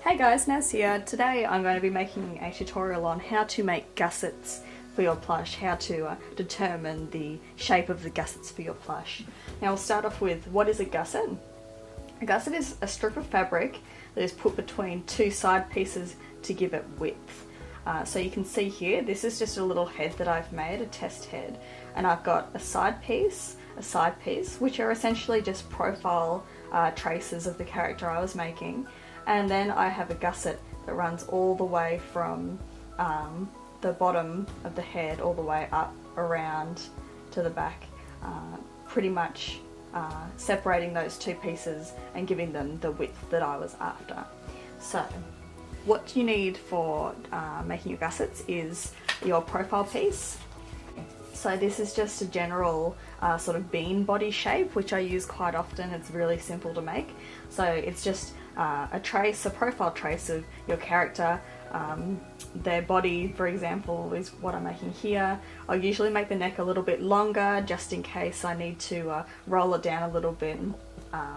Hey guys, Naz here. Today I'm going to be making a tutorial on how to make gussets for your plush, how to determine the shape of the gussets for your plush. Now we'll start off with, what is a gusset? A gusset is a strip of fabric that is put between two side pieces to give it width. So you can see here, this is just a little head that I've made, a test head, and I've got a side piece, which are essentially just profile traces of the character I was making. And then I have a gusset that runs all the way from the bottom of the head all the way up around to the back, pretty much separating those two pieces and giving them the width that I was after. So what you need for making your gussets is your profile piece. So this is just a general sort of bean body shape, which I use quite often. It's really simple to make. So it's just a profile trace of your character. Their body, for example, is what I'm making here. I'll usually make the neck a little bit longer just in case I need to roll it down a little bit.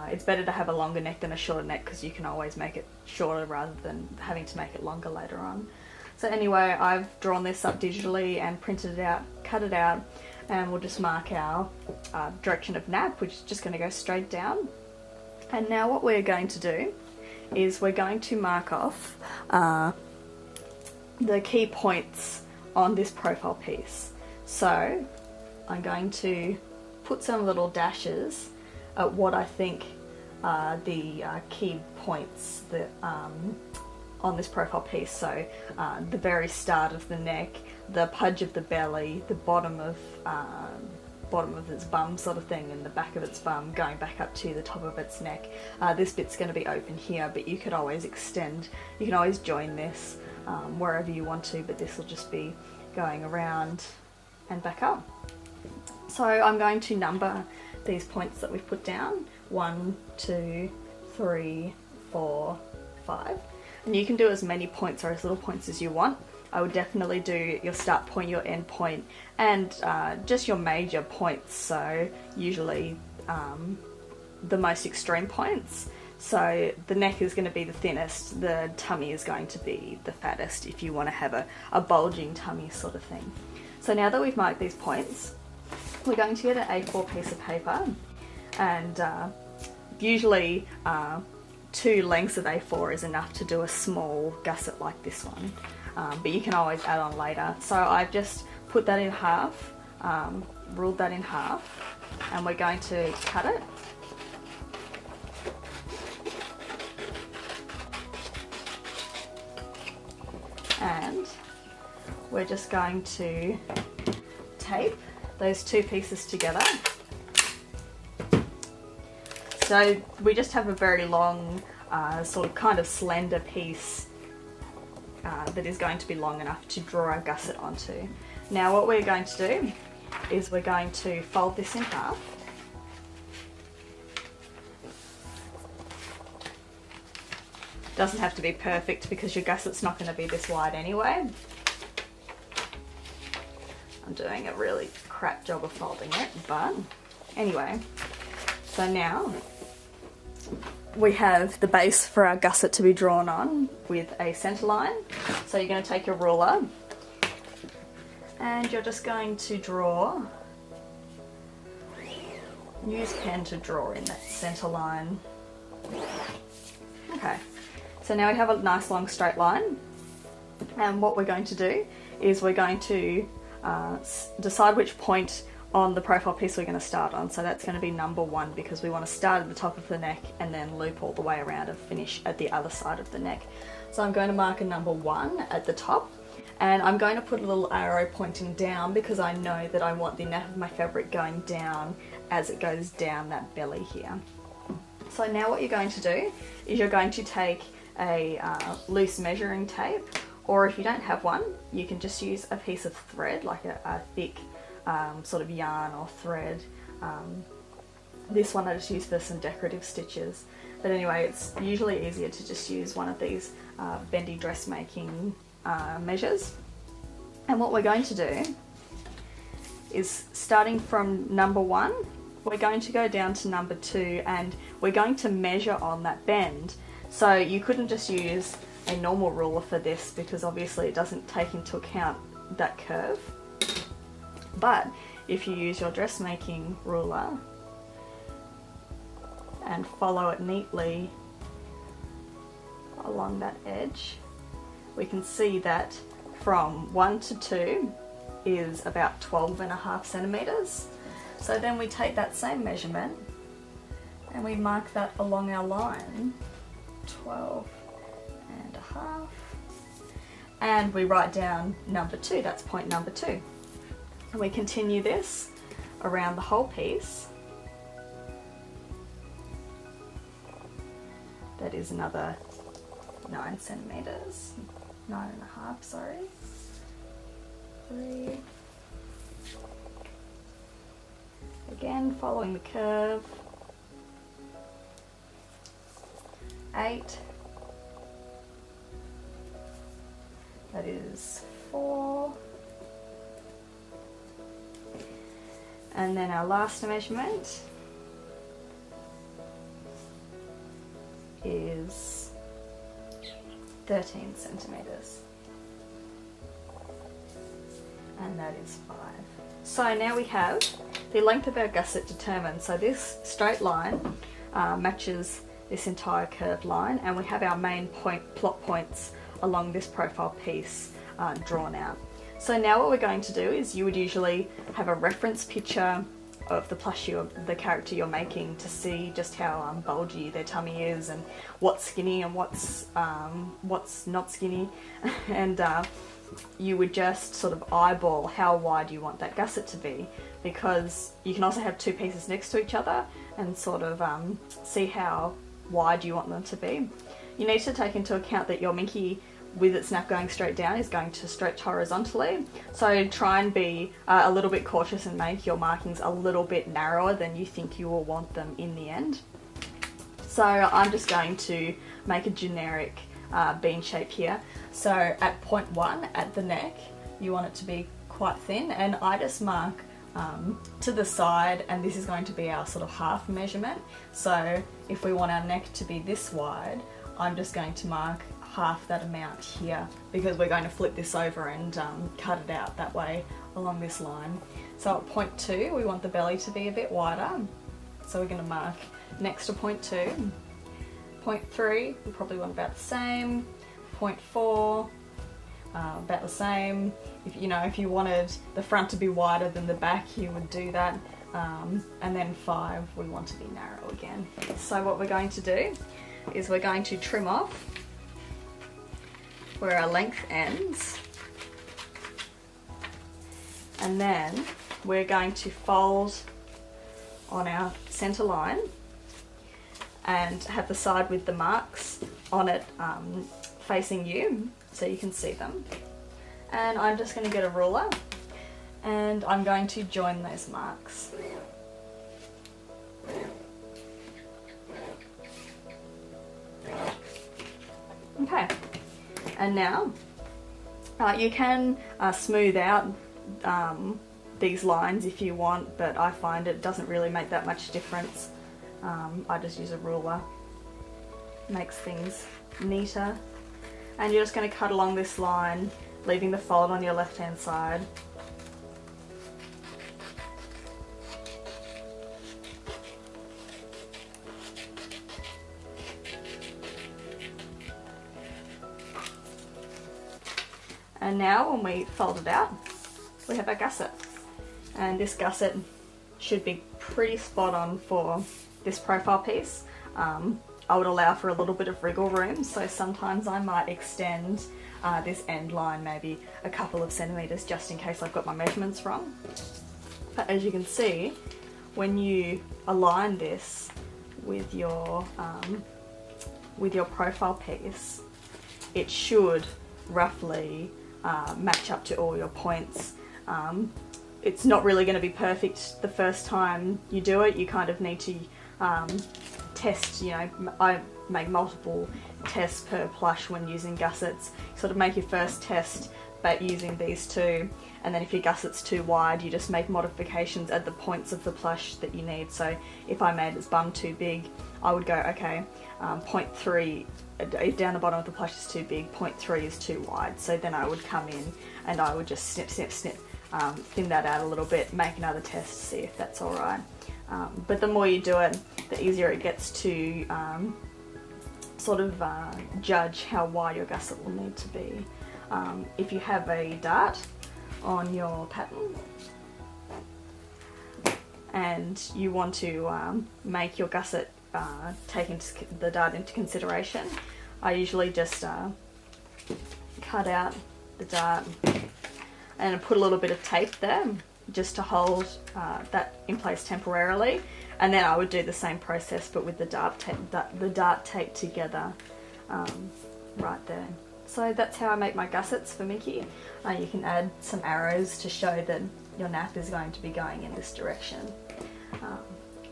It's better to have a longer neck than a shorter neck because you can always make it shorter rather than having to make it longer later on. So anyway, I've drawn this up digitally and printed it out, cut it out, and we'll just mark our direction of nap, which is just going to go straight down. And now what we're going to do is we're going to mark off the key points on this profile piece. So I'm going to put some little dashes at what I think are the key points that on this profile piece. So the very start of the neck, the pudge of the belly, the bottom of its bum sort of thing, and the back of its bum going back up to the top of its neck. This bit's going to be open here, but you could always extend, you can always join this wherever you want to, but this will just be going around and back up. So I'm going to number these points that we've put down: 1, 2, 3, 4, 5. And you can do as many points or as little points as you want. I would definitely do your start point, your end point, and just your major points. So usually the most extreme points. So the neck is going to be the thinnest, the tummy is going to be the fattest if you want to have a bulging tummy sort of thing. So now that we've marked these points, we're going to get an A4 piece of paper, and usually 2 lengths of A4 is enough to do a small gusset like this one, but you can always add on later. So I've just put that in half, ruled that in half, and we're going to cut it. And we're just going to tape those 2 pieces together. So we just have a very long, sort of kind of slender piece that is going to be long enough to draw our gusset onto. Now what we're going to do is we're going to fold this in half. Doesn't have to be perfect because your gusset's not going to be this wide anyway. I'm doing a really crap job of folding it, but anyway. So now we have the base for our gusset to be drawn on with a centre line. So you're going to take your ruler and you're just going to draw, use pen to draw in that centre line. Okay, so now we have a nice long straight line, and what we're going to do is we're going to decide which point on the profile piece we're going to start on. So that's going to be number 1 because we want to start at the top of the neck and then loop all the way around and finish at the other side of the neck. So I'm going to mark a number 1 at the top, and I'm going to put a little arrow pointing down because I know that I want the nap of my fabric going down as it goes down that belly here. So now what you're going to do is you're going to take a loose measuring tape, or if you don't have one, you can just use a piece of thread, like a thick sort of yarn or thread. This one I just use for some decorative stitches, but anyway, it's usually easier to just use one of these bendy dressmaking measures. And what we're going to do is, starting from number 1, we're going to go down to number 2, and we're going to measure on that bend. So you couldn't just use a normal ruler for this because obviously it doesn't take into account that curve. But if you use your dressmaking ruler and follow it neatly along that edge, we can see that from 1 to 2 is about 12.5 centimeters. So then we take that same measurement and we mark that along our line, 12.5, and we write down number 2, that's point number 2. And we continue this around the whole piece. That is another 9 centimeters, 9.5, sorry. 3. Again, following the curve. 8. That is 4. And then our last measurement is 13 centimeters. And that is 5. So now we have the length of our gusset determined. So this straight line matches this entire curved line, and we have our main plot points along this profile piece drawn out. So now what we're going to do is you would usually have a reference picture of the plushie, the character you're making, to see just how bulgy their tummy is and what's skinny and what's not skinny, and you would just sort of eyeball how wide you want that gusset to be, because you can also have two pieces next to each other and sort of see how wide you want them to be. You need to take into account that your minky, with its nap going straight down, is going to stretch horizontally, so try and be a little bit cautious and make your markings a little bit narrower than you think you will want them in the end. So I'm just going to make a generic bean shape here. So at point 1 at the neck, you want it to be quite thin, and I just mark to the side, and this is going to be our sort of half measurement. So if we want our neck to be this wide, I'm just going to mark half that amount here, because we're going to flip this over and cut it out that way along this line. So at point 2, we want the belly to be a bit wider, so we're going to mark next to point 2. Point 3, we probably want about the same. Point 4, about the same. If you wanted the front to be wider than the back, you would do that. And then 5, we want to be narrow again. So what we're going to do is we're going to trim off where our length ends, and then we're going to fold on our center line and have the side with the marks on it facing you so you can see them. And I'm just going to get a ruler and I'm going to join those marks. Okay, and now you can smooth out these lines if you want, but I find it doesn't really make that much difference. I just use a ruler, makes things neater. And you're just going to cut along this line, leaving the fold on your left hand side. And now when we fold it out, we have our gusset. And this gusset should be pretty spot on for this profile piece. I would allow for a little bit of wriggle room, so sometimes I might extend this end line maybe a couple of centimeters just in case I've got my measurements wrong. But as you can see, when you align this with your profile piece, it should roughly match up to all your points. It's not really going to be perfect the first time you do it. You kind of need to test, I make multiple tests per plush when using gussets. Sort of make your first test but using these two. And then if your gusset's too wide, you just make modifications at the points of the plush that you need. So if I made its bum too big, I would go, okay, 0.3, if down the bottom of the plush is too big, 0.3 is too wide. So then I would come in and I would just snip, snip, snip, thin that out a little bit, make another test to see if that's all right. But the more you do it, the easier it gets to sort of judge how wide your gusset will need to be. If you have a dart on your pattern and you want to make your gusset take the dart into consideration, I usually just cut out the dart and put a little bit of tape there just to hold that in place temporarily, and then I would do the same process but with the dart tape together right there. So that's how I make my gussets for Mickey. You can add some arrows to show that your nap is going to be going in this direction.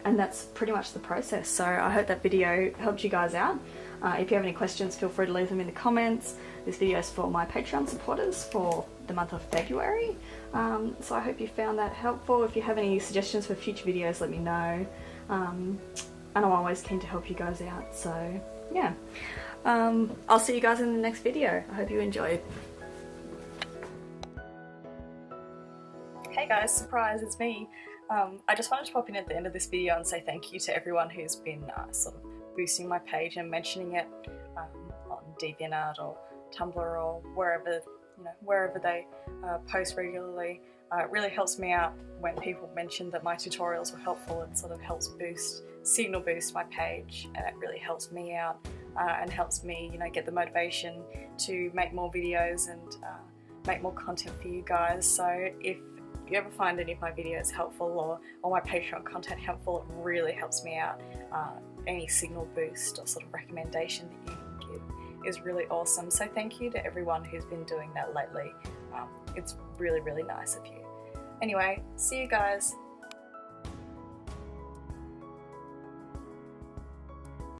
And that's pretty much the process. So I hope that video helped you guys out. If you have any questions, feel free to leave them in the comments. This video is for my Patreon supporters for the month of February. So I hope you found that helpful. If you have any suggestions for future videos, let me know. And I'm always keen to help you guys out. So yeah. I'll see you guys in the next video. I hope you enjoyed. Hey guys, surprise, it's me. I just wanted to pop in at the end of this video and say thank you to everyone who's been sort of boosting my page and mentioning it on DeviantArt or Tumblr or wherever they post regularly. It really helps me out when people mention that my tutorials were helpful. It sort of helps signal boost my page, and it really helps me out and helps me, get the motivation to make more videos and make more content for you guys. So if you ever find any of my videos helpful or my Patreon content helpful, it really helps me out. Any signal boost or sort of recommendation that you can give is really awesome. So thank you to everyone who's been doing that lately. It's really, really nice of you. Anyway, see you guys.